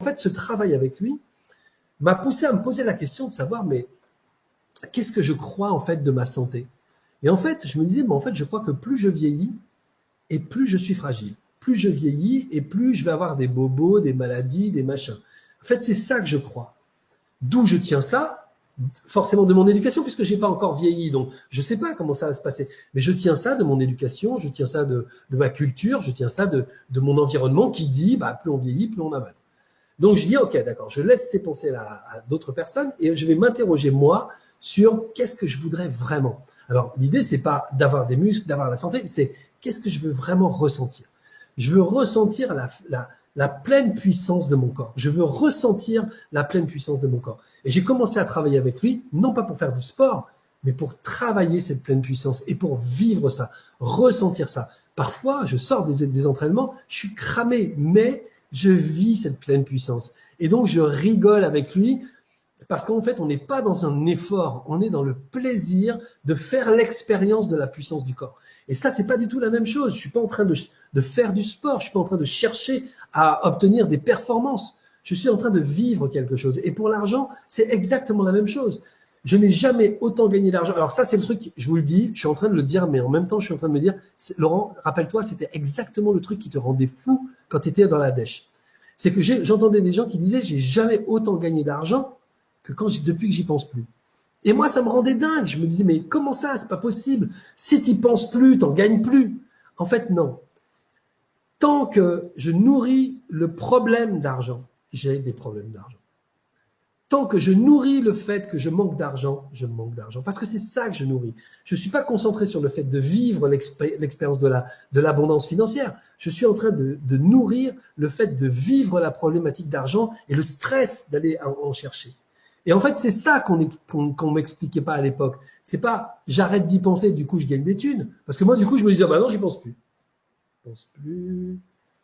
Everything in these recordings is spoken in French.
En fait, ce travail avec lui m'a poussé à me poser la question de savoir, mais qu'est-ce que je crois en fait de ma santé? Et en fait, je me disais, mais en fait, je crois que plus je vieillis et plus je suis fragile. Plus je vieillis et plus je vais avoir des bobos, des maladies, des machins. En fait, c'est ça que je crois. D'où je tiens ça? Forcément de mon éducation, puisque j'ai pas encore vieilli, donc je sais pas comment ça va se passer. Mais je tiens ça de mon éducation, je tiens ça de ma culture, je tiens ça de mon environnement qui dit, bah, plus on vieillit, plus on a mal. Donc je dis, ok, d'accord, je laisse ces pensées-là à d'autres personnes et je vais m'interroger moi sur qu'est-ce que je voudrais vraiment. Alors l'idée, c'est pas d'avoir des muscles, d'avoir la santé, c'est qu'est-ce que je veux vraiment ressentir. Je veux ressentir la pleine puissance de mon corps. Je veux ressentir la pleine puissance de mon corps. Et j'ai commencé à travailler avec lui, non pas pour faire du sport, mais pour travailler cette pleine puissance et pour vivre ça, ressentir ça. Parfois, je sors des entraînements, je suis cramé, mais je vis cette pleine puissance. Et donc, je rigole avec lui parce qu'en fait, on n'est pas dans un effort, on est dans le plaisir de faire l'expérience de la puissance du corps. Et ça, c'est pas du tout la même chose. Je suis pas en train de faire du sport, je suis pas en train de chercher à obtenir des performances. Je suis en train de vivre quelque chose. Et pour l'argent, c'est exactement la même chose. Je n'ai jamais autant gagné d'argent. Alors ça, c'est le truc, je vous le dis, je suis en train de le dire, mais en même temps, je suis en train de me dire, Laurent, rappelle-toi, c'était exactement le truc qui te rendait fou quand tu étais dans la dèche. C'est que j'entendais des gens qui disaient, j'ai jamais autant gagné d'argent que depuis que j'y pense plus. Et moi, ça me rendait dingue. Je me disais, mais comment ça, c'est pas possible. Si tu n'y penses plus, t'en gagnes plus. En fait, non. Tant que je nourris le problème d'argent, j'ai des problèmes d'argent. Tant que je nourris le fait que je manque d'argent, je manque d'argent. Parce que c'est ça que je nourris. Je ne suis pas concentré sur le fait de vivre l'expérience de l'abondance financière. Je suis en train de nourrir le fait de vivre la problématique d'argent et le stress d'aller en chercher. Et en fait, c'est ça qu'on m'expliquait pas à l'époque. C'est pas j'arrête d'y penser, du coup je gagne des thunes. Parce que moi, du coup, je me disais, ah bah non, j'y pense plus. J'y pense plus.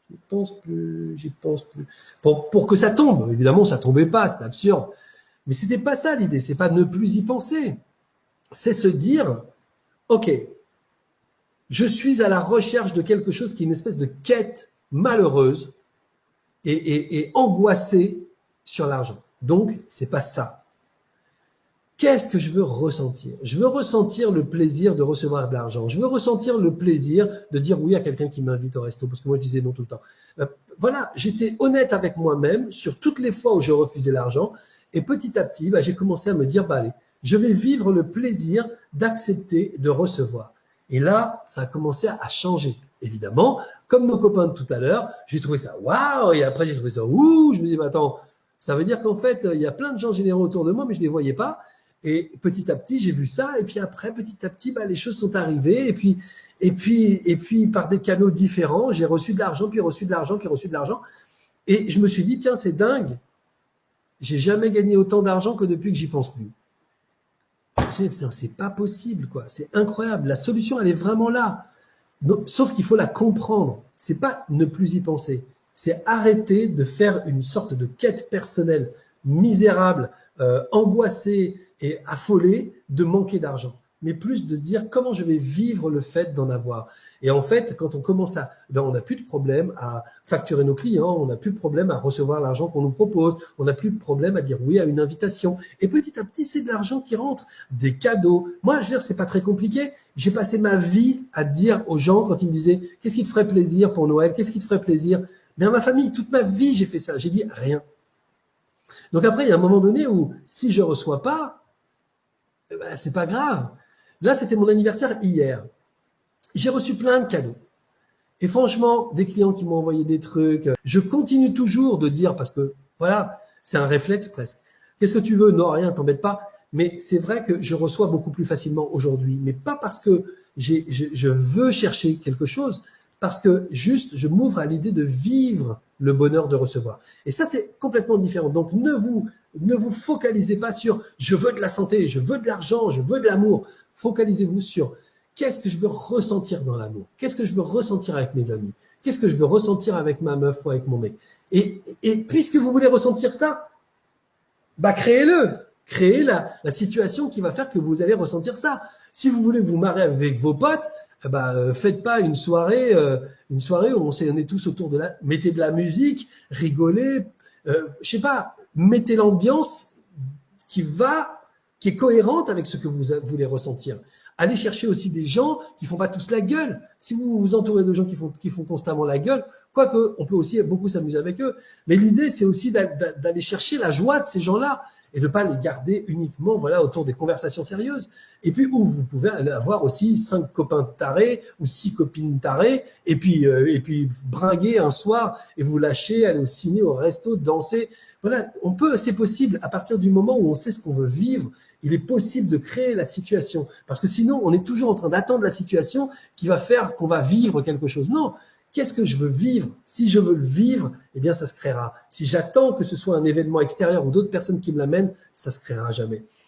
J'y pense plus, j'y pense plus. Pour que ça tombe, évidemment, ça tombait pas, c'est absurde. Mais c'était pas ça l'idée, c'est pas ne plus y penser. C'est se dire, ok, je suis à la recherche de quelque chose qui est une espèce de quête malheureuse et angoissée sur l'argent. Donc, c'est pas ça. Qu'est-ce que je veux ressentir? Je veux ressentir le plaisir de recevoir de l'argent. Je veux ressentir le plaisir de dire oui à quelqu'un qui m'invite au resto, parce que moi je disais non tout le temps. Voilà, j'étais honnête avec moi-même sur toutes les fois où je refusais l'argent. Et petit à petit, j'ai commencé à me dire, allez, je vais vivre le plaisir d'accepter de recevoir. Et là, ça a commencé à changer. Évidemment, comme nos copains de tout à l'heure, j'ai trouvé ça waouh, et après j'ai trouvé ça ouh. Je me dis, mais attends, ça veut dire qu'en fait, il y a plein de gens généreux autour de moi, mais je ne les voyais pas. Et petit à petit, j'ai vu ça. Et puis après, petit à petit, les choses sont arrivées. Et puis, par des canaux différents, j'ai reçu de l'argent, puis reçu de l'argent, puis reçu de l'argent. Et je me suis dit, tiens, c'est dingue. J'ai jamais gagné autant d'argent que depuis que j'y pense plus. J'ai dit, putain, c'est pas possible, quoi. C'est incroyable. La solution, elle est vraiment là. Donc, sauf qu'il faut la comprendre. C'est pas ne plus y penser. C'est arrêter de faire une sorte de quête personnelle misérable, angoissée et affolée de manquer d'argent. Mais plus de dire comment je vais vivre le fait d'en avoir. Et en fait, quand on commence on n'a plus de problème à facturer nos clients, on n'a plus de problème à recevoir l'argent qu'on nous propose, on n'a plus de problème à dire oui à une invitation. Et petit à petit, c'est de l'argent qui rentre, des cadeaux. Moi, je veux dire, c'est pas très compliqué. J'ai passé ma vie à dire aux gens quand ils me disaient qu'est-ce qui te ferait plaisir pour Noël, qu'est-ce qui te ferait plaisir. Mais à ma famille, toute ma vie, j'ai fait ça. J'ai dit rien. Donc après, il y a un moment donné où si je reçois pas, c'est pas grave. Là, c'était mon anniversaire hier. J'ai reçu plein de cadeaux. Et franchement, des clients qui m'ont envoyé des trucs. Je continue toujours de dire, parce que voilà, c'est un réflexe presque. Qu'est-ce que tu veux? Non, rien, t'embête pas. Mais c'est vrai que je reçois beaucoup plus facilement aujourd'hui. Mais pas parce que je veux chercher quelque chose, parce que juste, je m'ouvre à l'idée de vivre le bonheur de recevoir. Et ça, c'est complètement différent. Donc, ne vous focalisez pas sur je veux de la santé, je veux de l'argent, je veux de l'amour. Focalisez-vous sur qu'est-ce que je veux ressentir dans l'amour? Qu'est-ce que je veux ressentir avec mes amis? Qu'est-ce que je veux ressentir avec ma meuf ou avec mon mec? Et puisque vous voulez ressentir ça, créez-le. Créez la situation qui va faire que vous allez ressentir ça. Si vous voulez vous marrer avec vos potes, faites pas une soirée où on est tous autour de mettez de la musique, rigolez, Je sais pas, mettez l'ambiance qui est cohérente avec ce que vous voulez ressentir. Allez chercher aussi des gens qui font pas tous la gueule. Si vous vous entourez de gens qui font constamment la gueule, quoique on peut aussi beaucoup s'amuser avec eux. Mais l'idée, c'est aussi d'aller chercher la joie de ces gens-là et de pas les garder uniquement, voilà, autour des conversations sérieuses. Et puis, où vous pouvez avoir aussi 5 copains tarés ou 6 copines tarées et puis bringuer un soir et vous lâcher, aller au ciné, au resto, danser. Voilà, c'est possible à partir du moment où on sait ce qu'on veut vivre. Il est possible de créer la situation. Parce que sinon, on est toujours en train d'attendre la situation qui va faire qu'on va vivre quelque chose. Non, qu'est-ce que je veux vivre? Si je veux le vivre, eh bien, ça se créera. Si j'attends que ce soit un événement extérieur ou d'autres personnes qui me l'amènent, ça se créera jamais.